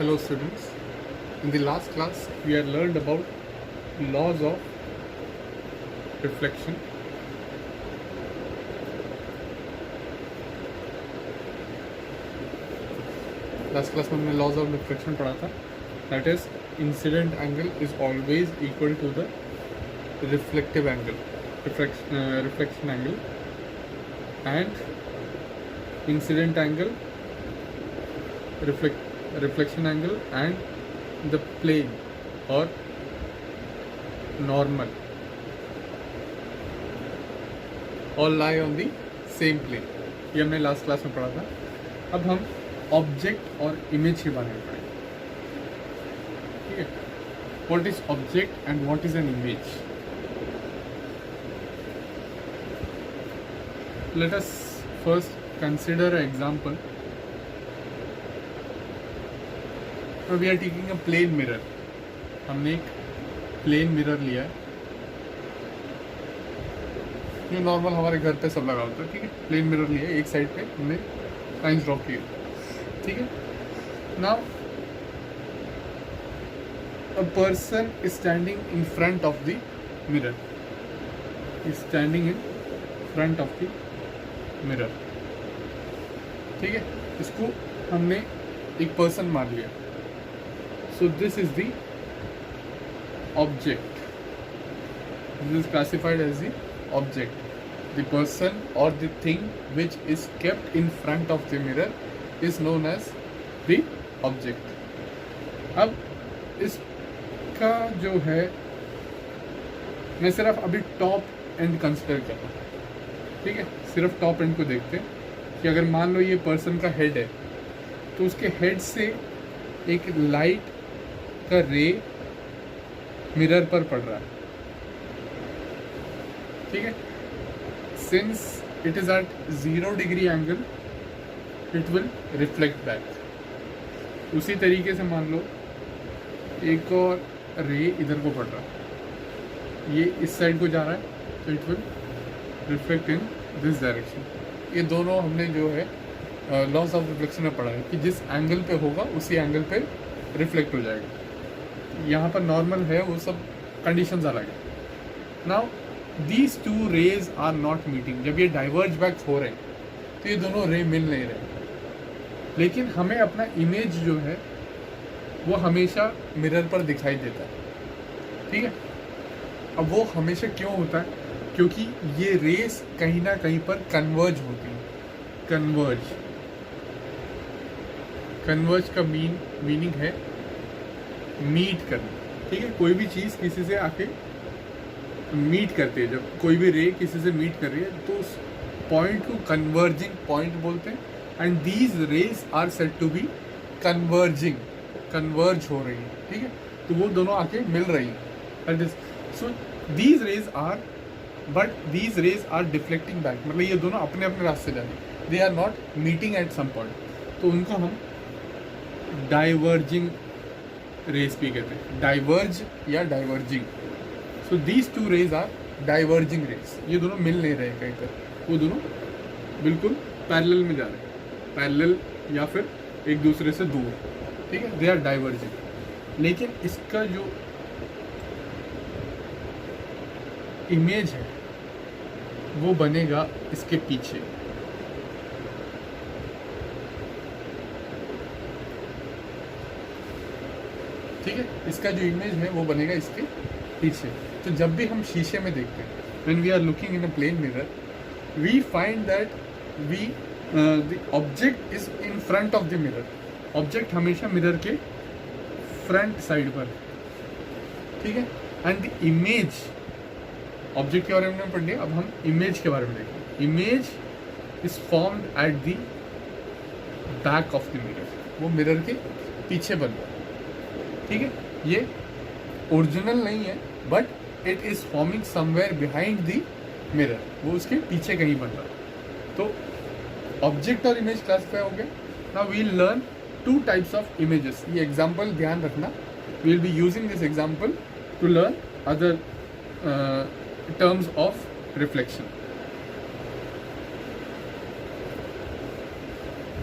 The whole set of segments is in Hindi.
Hello students, in the last class we had learned about laws of reflection. Last class में हमने laws of reflection पढ़ा था. That is, incident angle is always equal to the reflective angle, reflection angle, and incident angle, reflection angle and the plane or normal all lie on the same plane. ये हमने लास्ट क्लास में पढ़ा था. अब हम ऑब्जेक्ट और इमेज के बारे में पढ़ेंगे. ठीक है, what is object and what is an image. Let us first consider an example. We are taking a plane mirror. हमने एक प्लेन मिरर लिया है. ये नॉर्मल हमारे घर पे सब लगा होता है. ठीक है, प्लेन मिरर लिया है, एक साइड पे हमने लाइन्स ड्रॉ किए. ठीक है, now a person is standing in front of the mirror. Is standing in front of the mirror. ठीक है, इसको हमने एक पर्सन मान लिया. So this is the object. This is classified as the object. The person or the thing which is kept in front of the mirror is known as the object. अब इसका जो है, मैं सिर्फ अभी टॉप एंड कंसिडर कर रहा हूँ. ठीक है, सिर्फ टॉप एंड को देखते हैं कि अगर मान लो ये पर्सन का हेड है तो उसके हेड से एक लाइट का रे मिरर पर पड़ रहा है. ठीक है, since it is at 0 degree angle it will reflect back. उसी तरीके से मान लो एक और रे इधर को पड़ रहा है, ये इस साइड को जा रहा है तो it will reflect in this direction. ये दोनों हमने जो है लॉस ऑफ रिफ्लेक्शन में पढ़ा है कि जिस एंगल पे होगा उसी एंगल पे रिफ्लेक्ट हो जाएगा. यहाँ पर नॉर्मल है, वो सब कंडीशंस अलग है. Now these two rays are not meeting. जब ये डाइवर्ज बैक हो रहे हैं तो ये दोनों रे मिल नहीं रहे, लेकिन हमें अपना इमेज जो है वो हमेशा मिरर पर दिखाई देता है. ठीक है, अब वो हमेशा क्यों होता है? क्योंकि ये रेस कहीं ना कहीं पर कन्वर्ज होती हैं. कन्वर्ज का मीनिंग है मीट करना. ठीक है, कोई भी चीज़ किसी से आके मीट करती है. जब कोई भी रे किसी से मीट कर रही है तो उस पॉइंट को कन्वर्जिंग पॉइंट बोलते हैं. And these rays are said to be converge हो रही है. ठीक है, तो वो दोनों आके मिल रही है. So these rays are these rays are deflecting back. मतलब ये दोनों अपने अपने रास्ते जा रही है. They are not meeting at some point. तो उनको हम डाइवर्जिंग रेस भी कहते हैं. डाइवर्ज या diverging. So these two rays are diverging rays. ये दोनों मिल नहीं रहे कहीं पर, वो दोनों बिल्कुल पैरेलल में जा रहे हैं. पैरेलल या फिर एक दूसरे से दूर. ठीक है, दे आर डाइवर्जिंग. लेकिन इसका जो इमेज है वो बनेगा इसके पीछे. ठीक है, इसका जो इमेज है वो बनेगा इसके पीछे. तो जब भी हम शीशे में देखते हैं, when we are looking in a plane mirror, we find that the object is in front of the mirror. Object हमेशा मिरर के फ्रंट साइड पर. ठीक है, एंड द इमेज, ऑब्जेक्ट के बारे में पढ़ लिया, अब हम इमेज के बारे में देखेंगे. Image is formed at the back of the mirror. वो मिरर के पीछे बन रहा है. ठीक है, ये ओरिजिनल नहीं है but it is forming somewhere behind the mirror. वो उसके पीछे कहीं बन रहा है. तो ऑब्जेक्ट और इमेज क्लासिफाई हो गया. Now we will learn 2 types of images. ये एग्जाम्पल ध्यान रखना. We will be using this example to learn other terms of reflection.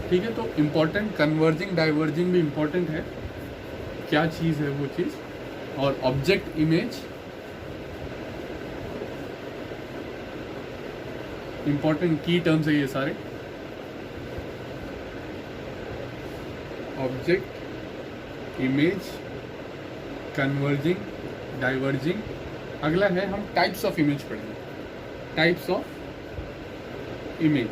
ठीक है, तो इम्पॉर्टेंट कन्वर्जिंग डाइवर्जिंग भी इम्पॉर्टेंट है. क्या चीज़ है वो चीज़, और ऑब्जेक्ट इमेज इंपॉर्टेंट की टर्म्स है ये सारे। Object image, converging, diverging. अगला है हम टाइप्स ऑफ इमेज पढ़ेंगे, टाइप्स ऑफ इमेज।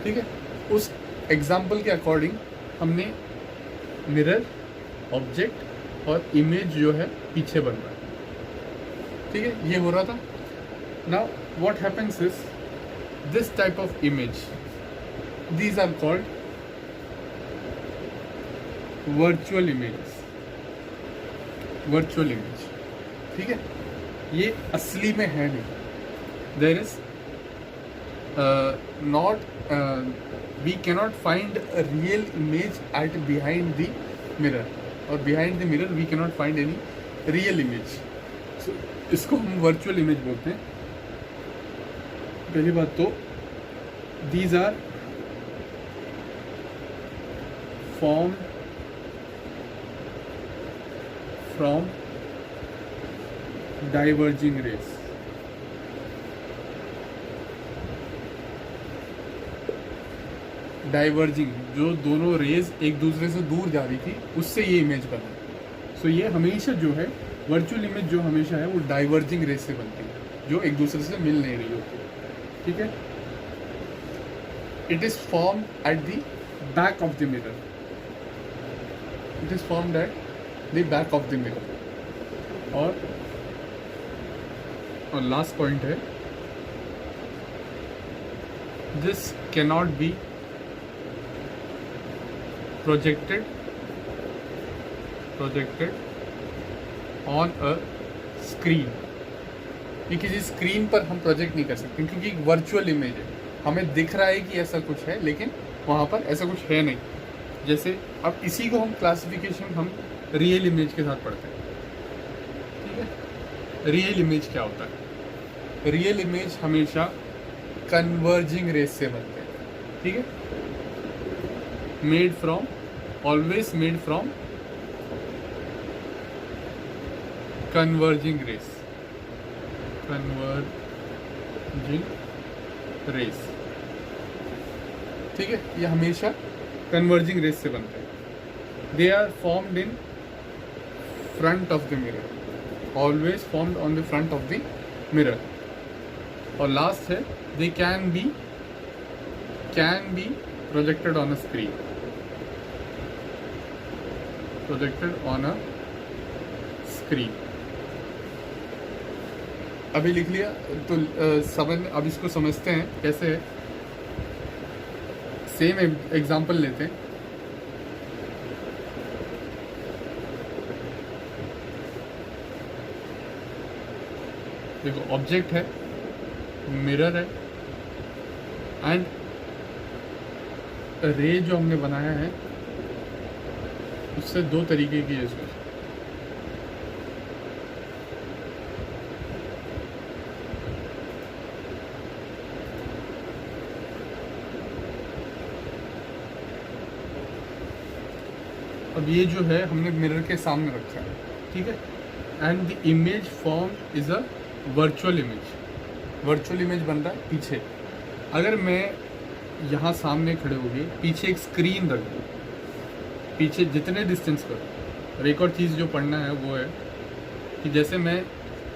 ठीक है, उस एग्जाम्पल के अकॉर्डिंग हमने मिरर, ऑब्जेक्ट और इमेज जो है पीछे बन रहा है। ठीक है, ये हो रहा था। Now what happens is this type of image, these are called virtual images. Virtual image, ठीक है, ये असली में है नहीं। There is not, we cannot find a real image at behind the mirror, और behind the mirror we cannot find any real image. So इसको हम virtual image बोलते हैं। पहली बात तो these are formed from diverging rays। Diverging, जो दोनों रेज एक दूसरे से दूर जा रही थी, उससे ये इमेज बना। सो ये हमेशा जो है वर्चुअल इमेज जो हमेशा है वो डाइवर्जिंग रेज से बनती है, जो एक दूसरे से मिल नहीं रही होती। ठीक है, it is form at the back of the mirror. It is formed at the back of the mirror. और लास्ट पॉइंट है, this cannot be projected on a screen। ये किसी स्क्रीन पर हम प्रोजेक्ट नहीं कर सकते, क्योंकि एक वर्चुअल इमेज है। हमें दिख रहा है कि ऐसा कुछ है, लेकिन वहाँ पर ऐसा कुछ है नहीं। जैसे अब इसी को हम क्लासिफिकेशन हम रियल इमेज के साथ पढ़ते हैं। ठीक है, रियल इमेज क्या होता है? रियल इमेज हमेशा कन्वर्जिंग रेस से बनते हैं। ठीक है, made from, always made from converging rays। converging rays, ठीक है, ये हमेशा converging rays से बनते हैं। they are formed in front of the mirror, always formed on the front of the mirror। और लास्ट है, they can be projected on a screen। Projected on a screen. अभी लिख लिया तो अब इसको समझते हैं कैसे है। सेम एग्जांपल लेते हैं। देखो, ऑब्जेक्ट है, मिरर है, एंड रे जो हमने बनाया है उससे दो तरीके की है इसमें। अब ये जो है हमने मिरर के सामने रखा है। ठीक है, and the image form is a virtual image. Virtual image बन रहा है पीछे। अगर मैं यहाँ सामने खड़े हो गए, पीछे एक स्क्रीन रख दूँ, पीछे जितने डिस्टेंस पर। और एक और चीज़ जो पढ़ना है वो है कि जैसे मैं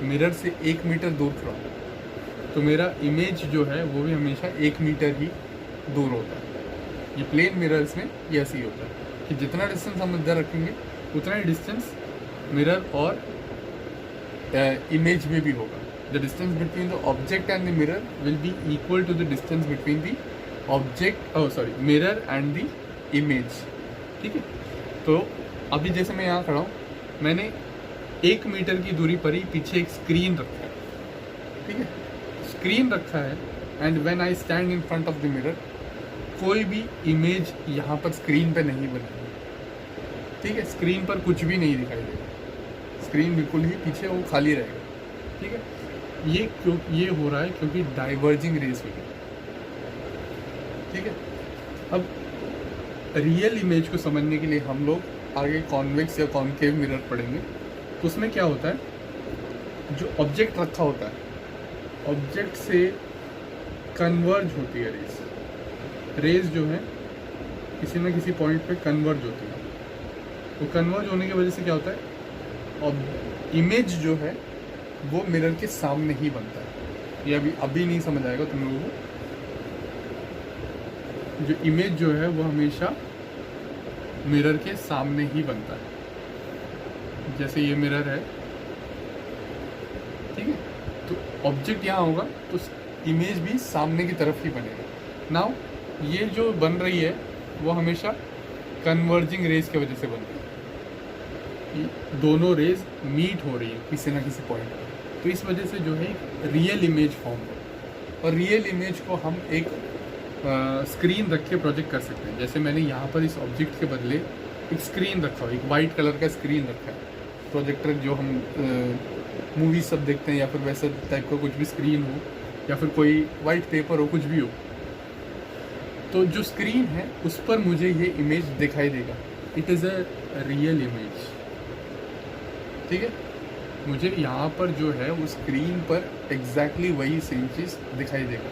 मिरर से 1 मीटर दूर खड़ा हूँ, तो मेरा इमेज जो है वो भी हमेशा 1 मीटर ही दूर होता है। ये प्लेन मिरर्स में ये ऐसे ही होता है कि जितना डिस्टेंस हम इधर रखेंगे उतना ही डिस्टेंस मिरर और इमेज में भी होगा। The distance between the object and the mirror will be equal to the distance between the mirror and the image. ठीक है, तो अभी जैसे मैं यहाँ खड़ा हूँ, मैंने 1 मीटर की दूरी पर ही पीछे एक स्क्रीन रखा है। ठीक है, स्क्रीन रखा है, and when I stand in front of the mirror, कोई भी इमेज यहाँ पर स्क्रीन पे नहीं बनेगी। ठीक है, स्क्रीन पर कुछ भी नहीं दिखाई देगा, स्क्रीन बिल्कुल ही पीछे वो खाली रहेगा। ठीक है, ये हो रहा है क्योंकि डाइवर्जिंग रेस हुई है। ठीक है, अब रियल इमेज को समझने के लिए हम लोग आगे कॉन्वेक्स या कॉन्केव मिरर पढ़ेंगे। तो उसमें क्या होता है, जो ऑब्जेक्ट रखा होता है, ऑब्जेक्ट से कन्वर्ज होती है रेज जो है किसी न किसी पॉइंट पे कन्वर्ज होती है। तो कन्वर्ज होने की वजह से क्या होता है, और इमेज जो है वो मिरर के सामने ही बनता है। ये अभी नहीं समझ आएगा तुम लोगों को। जो इमेज जो है वो हमेशा मिरर के सामने ही बनता है। जैसे ये मिरर है, ठीक है, तो ऑब्जेक्ट यहाँ होगा तो इमेज भी सामने की तरफ ही बनेगा। नाउ ये जो बन रही है वो हमेशा कन्वर्जिंग रेज की वजह से बन रही है। दोनों रेज मीट हो रही है किसी ना किसी पॉइंट पर, तो इस वजह से जो है एक रियल इमेज फॉर्म हो। और रियल इमेज को हम एक स्क्रीन रख के प्रोजेक्ट कर सकते हैं। जैसे मैंने यहाँ पर इस ऑब्जेक्ट के बदले एक स्क्रीन रखा हो, एक वाइट कलर का स्क्रीन रखा है, प्रोजेक्टर जो हम मूवी सब देखते हैं, या फिर वैसा टाइप का कुछ भी स्क्रीन हो, या फिर कोई वाइट पेपर हो, कुछ भी हो, तो जो स्क्रीन है उस पर मुझे ये इमेज दिखाई देगा। It is a real image, ठीक है। मुझे यहाँ पर जो है वो स्क्रीन पर एग्जैक्टली वही सेम चीज़ दिखाई देगा।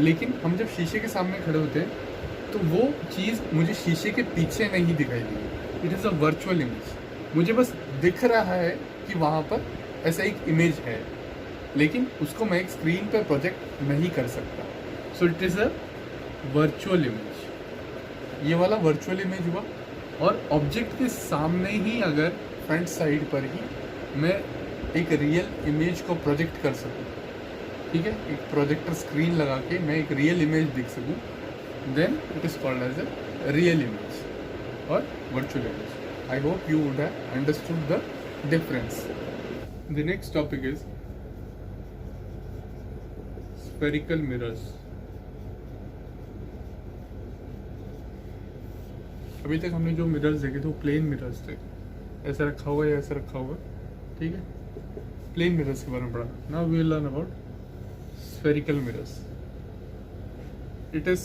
लेकिन हम जब शीशे के सामने खड़े होते हैं तो वो चीज़ मुझे शीशे के पीछे नहीं दिखाई देगी। It is a virtual image. मुझे बस दिख रहा है कि वहाँ पर ऐसा एक इमेज है, लेकिन उसको मैं एक स्क्रीन पर प्रोजेक्ट नहीं कर सकता। So it is a virtual image. ये वाला वर्चुअल इमेज हुआ। और ऑब्जेक्ट के सामने ही अगर फ्रंट साइड पर ही मैं एक रियल इमेज को प्रोजेक्ट कर सकूँ, ठीक है, एक प्रोजेक्टर स्क्रीन लगा के मैं एक रियल इमेज देख सकूँ, then it is called as a real image और virtual image. I hope you would have understood the difference. The next topic is spherical mirrors. अभी तक हमने जो मिरर्स देखे थे वो प्लेन मिरर्स थे, ऐसा रखा हुआ या ऐसा रखा हुआ, ठीक है, प्लेन मिरर्स के बारे में पढ़ा। Now we will learn about spherical mirrors. It is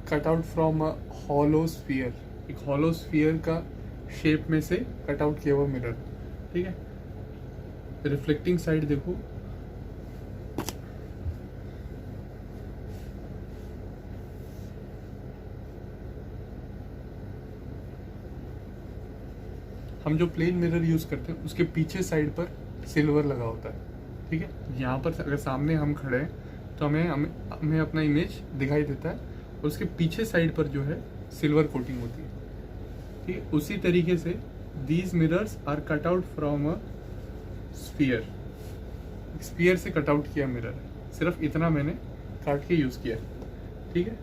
cut out from a hollow sphere. एक hollow sphere का शेप में से कट आउट किया हुआ मिरर, ठीक है। रिफ्लेक्टिंग साइड देखो, हम जो प्लेन मिरर यूज करते हैं उसके पीछे साइड पर सिल्वर लगा होता है, ठीक है। यहाँ पर अगर सामने हम खड़े हैं तो हमें अपना इमेज दिखाई देता है, और उसके पीछे साइड पर जो है सिल्वर कोटिंग होती है, ठीक है। उसी तरीके से these mirrors are cut out from a sphere. Sphere से कट आउट किया मिरर है, सिर्फ इतना मैंने काट के यूज किया, ठीक है।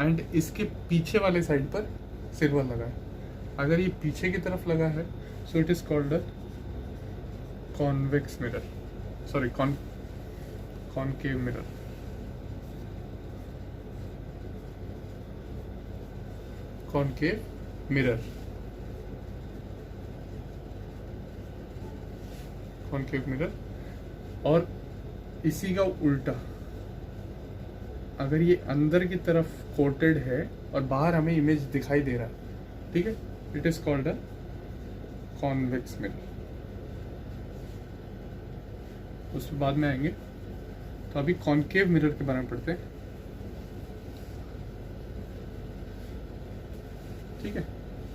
एंड इसके पीछे वाले साइड पर सिल्वर लगा है। अगर ये पीछे की तरफ लगा है सो it is called a convex mirror, sorry concave mirror. Concave mirror, concave mirror. और इसी का उल्टा, अगर ये अंदर की तरफ कोटेड है और बाहर हमें इमेज दिखाई दे रहा है, ठीक है, it is called a convex mirror. उसके बाद में आएंगे, तो अभी कॉनकेव मिरर के बारे में पढ़ते हैं, ठीक है।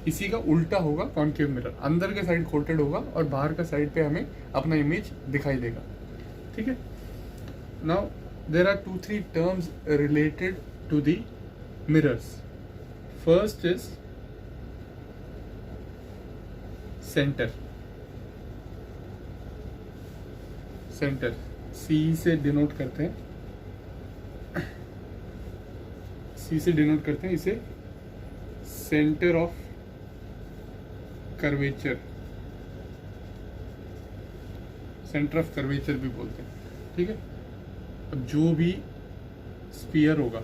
इसी का उल्टा होगा कॉनकेव मिरर, अंदर के साइड कोटेड होगा और बाहर का साइड पे हमें अपना इमेज दिखाई देगा, ठीक है। Now there are 2-3 terms related to the mirrors. First is center. Center C से डिनोट करते हैं, C से डिनोट करते हैं इसे centre of curvature, centre of curvature भी बोलते हैं, ठीक है। अब जो भी स्फीयर होगा,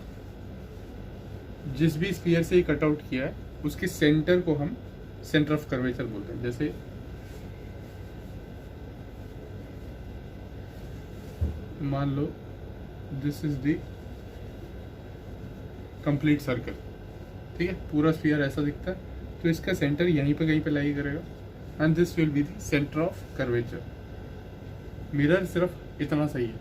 जिस भी स्फीयर से कट आउट किया है उसके सेंटर को हम सेंटर ऑफ कर्वेचर बोलते हैं। जैसे मान लो this is the complete circle, ठीक है, पूरा स्फीयर ऐसा दिखता है, तो इसका सेंटर यहीं पे कहीं पे लाई करेगा and this will be the centre of curvature. Mirror सिर्फ इतना सही है,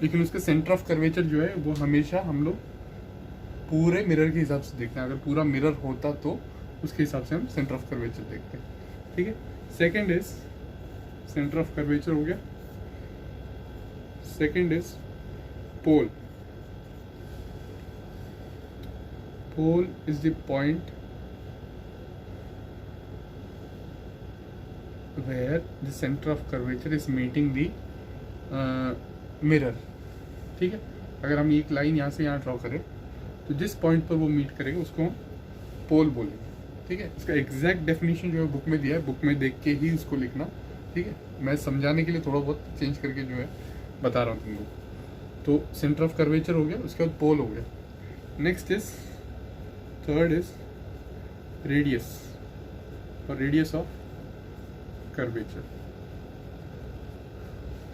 लेकिन उसका सेंटर ऑफ कर्वेचर जो है वो हमेशा हम लोग पूरे मिरर के हिसाब से देखते हैं। अगर पूरा मिरर होता तो उसके हिसाब से हम सेंटर ऑफ कर्वेचर देखते हैं, ठीक है। Second is centre of curvature हो गया। Second is pole. Pole is the point where the center of curvature is meeting the mirror, ठीक है। अगर हम एक लाइन यहाँ से यहाँ ड्रॉ करें तो जिस पॉइंट पर वो मीट करेगा उसको हम पोल बोलेंगे, ठीक है। इसका एग्जैक्ट डेफिनेशन जो है बुक में दिया है, बुक में देख के ही उसको लिखना, ठीक है। मैं समझाने के लिए थोड़ा बहुत चेंज करके जो है बता रहा हूँ तुम लोग। तो सेंटर ऑफ कर्वेचर हो गया, उसके बाद पोल हो गया। Next is third is radius, और radius of curvature.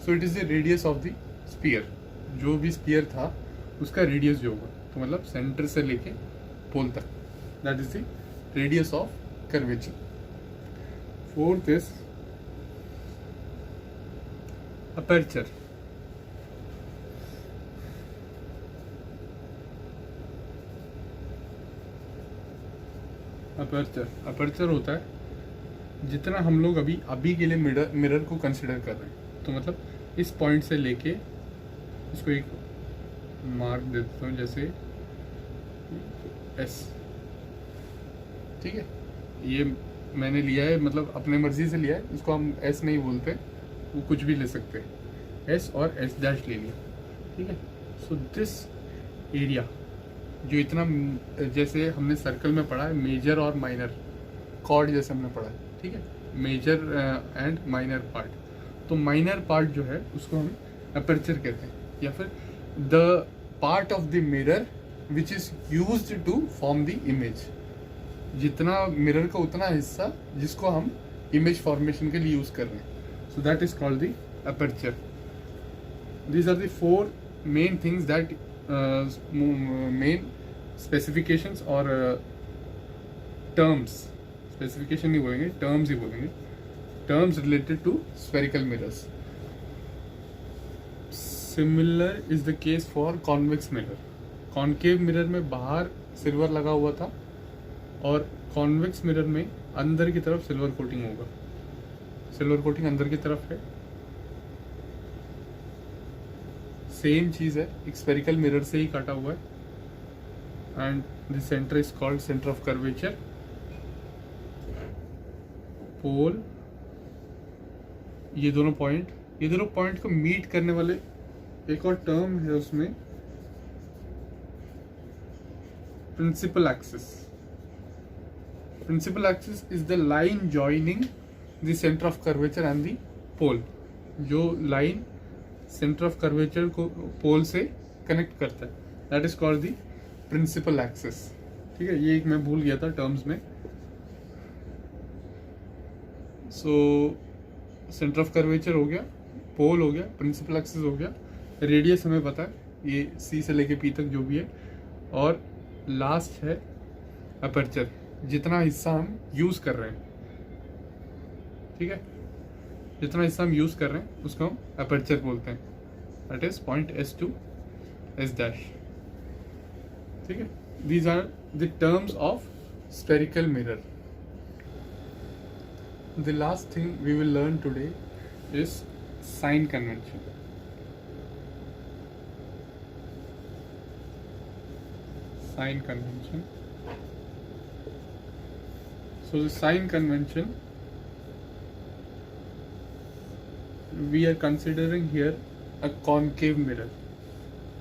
So it is the radius of the sphere. जो भी स्फीयर था उसका रेडियस जो होगा, तो मतलब सेंटर से लेके पोल तक, that is the radius of curvature. Fourth is aperture. Aperture होता है जितना हम लोग अभी के लिए मिरर को कंसिडर कर रहे हैं। तो मतलब इस पॉइंट से लेके इसको एक मार्क दे देता हूँ, जैसे एस, ठीक है। ये मैंने लिया है, मतलब अपने मर्जी से लिया है, इसको हम एस नहीं बोलते, वो कुछ भी ले सकते हैं, एस और एस डैश ले लिया, ठीक है। सो दिस एरिया जो इतना, जैसे हमने सर्कल में पढ़ा है मेजर और माइनर कॉर्ड, जैसे हमने पढ़ा है, ठीक है, मेजर एंड माइनर पार्ट। तो माइनर पार्ट जो है उसको हम अपर्चर कहते हैं, या फिर the part of the mirror which is used to form the image. जितना मिरर का उतना हिस्सा जिसको हम इमेज फॉर्मेशन के लिए यूज कर रहे हैं, so that is called the aperture. These are the four main things that main specifications और टर्म्स, स्पेसिफिकेशन नहीं बोलेंगे, टर्म्स ही बोलेंगे, terms related to spherical mirrors. Similar is the case for convex mirror. Concave mirror में बाहर सिल्वर लगा हुआ था और कॉन्वेक्स मिरर में अंदर की तरफ सिल्वर कोटिंग होगा। सिल्वर कोटिंग अंदर की तरफ है, सेम चीज है, एक स्फेरिकल मिरर से ही काटा हुआ है and the centre is called centre of curvature. Pole, ये दोनों पॉइंट को मीट करने वाले एक और टर्म है उसमें, principal axis. Principal axis is the line joining the centre of curvature and the pole. जो लाइन सेंटर ऑफ कर्वेचर को पोल से कनेक्ट करता है, that is called the principal axis, ठीक है। ये एक मैं भूल गया था टर्म्स में। सो सेंटर ऑफ कर्वेचर हो गया, पोल हो गया, प्रिंसिपल एक्सिस हो गया, रेडियस हमें पता है, ये सी से लेके पी तक जो भी है, और लास्ट है अपर्चर, जितना हिस्सा हम यूज कर रहे हैं, ठीक है, जितना हिस्सा हम यूज कर रहे हैं उसको हम अपर्चर बोलते हैं, that is point S to S dash, ठीक है। These are the terms of spherical mirror. The last thing we will learn today is sign convention. Sign convention. So the sign convention, we are considering here a concave mirror,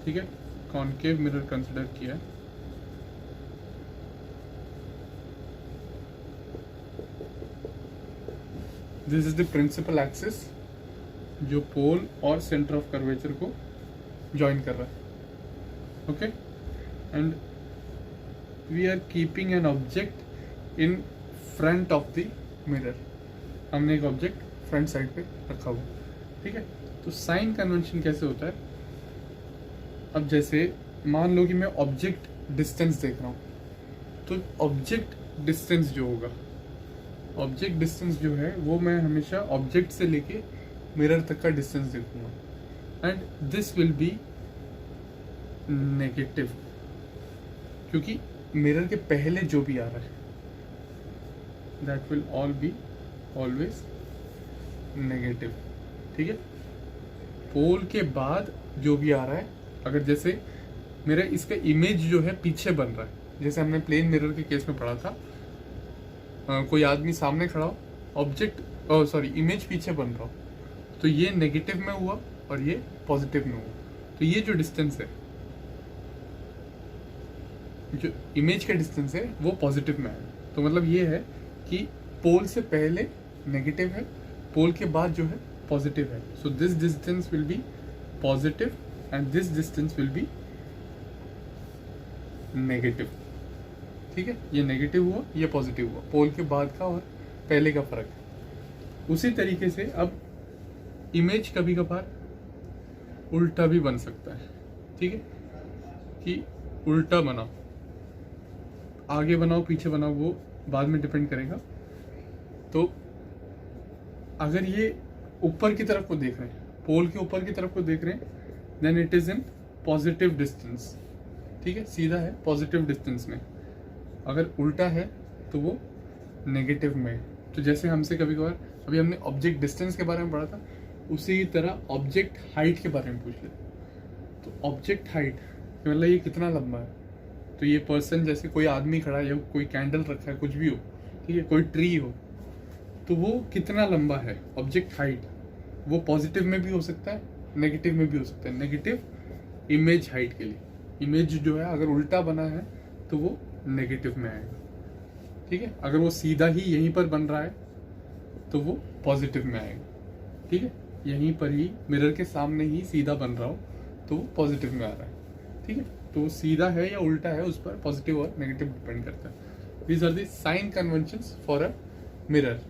ठीक है, concave mirror consider किया है। This is the principal axis जो पोल और सेंटर ऑफ कर्वेचर को ज्वाइन कर रहा है, okay. And we are keeping an object in front of the mirror. हमने एक ऑब्जेक्ट फ्रंट साइड पे रखा हुआ, ठीक है। तो साइन कन्वेंशन कैसे होता है, अब जैसे मान लो कि मैं ऑब्जेक्ट डिस्टेंस देख रहा हूँ, तो ऑब्जेक्ट डिस्टेंस जो होगा, ऑब्जेक्ट डिस्टेंस जो है वो मैं हमेशा ऑब्जेक्ट से लेके मिरर तक का डिस्टेंस देखूंगा, and this will be negative, क्योंकि मिरर के पहले जो भी आ रहा है that will all be always negative. ठीक है, पोल के बाद जो भी आ रहा है, अगर जैसे मेरा इसका इमेज जो है पीछे बन रहा है, जैसे हमने प्लेन मिरर के केस में पढ़ा था, कोई आदमी सामने खड़ा हो, ऑब्जेक्ट सॉरी इमेज पीछे बन रहा हो, तो ये नेगेटिव में हुआ और ये पॉजिटिव में हुआ। तो ये जो डिस्टेंस है, जो इमेज का डिस्टेंस है वो पॉजिटिव में आएगा। तो मतलब ये है कि पोल से पहले नेगेटिव है, पोल के बाद जो है पॉजिटिव है। So this distance will be positive and this distance will be negative. ठीक है, ये नेगेटिव हुआ, ये पॉजिटिव हुआ, पोल के बाद का और पहले का फर्क है। उसी तरीके से अब इमेज कभी कभार उल्टा भी बन सकता है। ठीक है, कि उल्टा बनाओ, आगे बनाओ पीछे बनाओ, वो बाद में डिपेंड करेगा। तो अगर ये ऊपर की तरफ को देख रहे हैं, पोल के ऊपर की तरफ को देख रहे हैं, then it is in positive distance. ठीक है, सीधा है पॉजिटिव डिस्टेंस में। अगर उल्टा है तो वो नेगेटिव में। तो जैसे हमसे कभी कभार, अभी हमने ऑब्जेक्ट डिस्टेंस के बारे में पढ़ा था, उसी तरह ऑब्जेक्ट हाइट के बारे में पूछ ले। तो ऑब्जेक्ट हाइट मतलब ये कितना लंबा है, तो ये पर्सन, जैसे कोई आदमी खड़ा है या कोई कैंडल रखा है, कुछ भी हो, ठीक है, कोई ट्री हो, तो वो कितना लंबा है, ऑब्जेक्ट हाइट, वो पॉजिटिव में भी हो सकता है, नेगेटिव में भी हो सकता है। नेगेटिव इमेज हाइट के लिए, इमेज जो है अगर उल्टा बना है तो वो नेगेटिव में आएगा। ठीक है, अगर वो सीधा ही यहीं पर बन रहा है तो वो पॉजिटिव में आएगा। ठीक है, यहीं पर ही मिरर के सामने ही सीधा बन रहा हो तो वो पॉजिटिव में आ रहा है। ठीक है, तो सीधा है या उल्टा है उस पर पॉजिटिव और नेगेटिव डिपेंड करता है। These are the sign conventions for a mirror.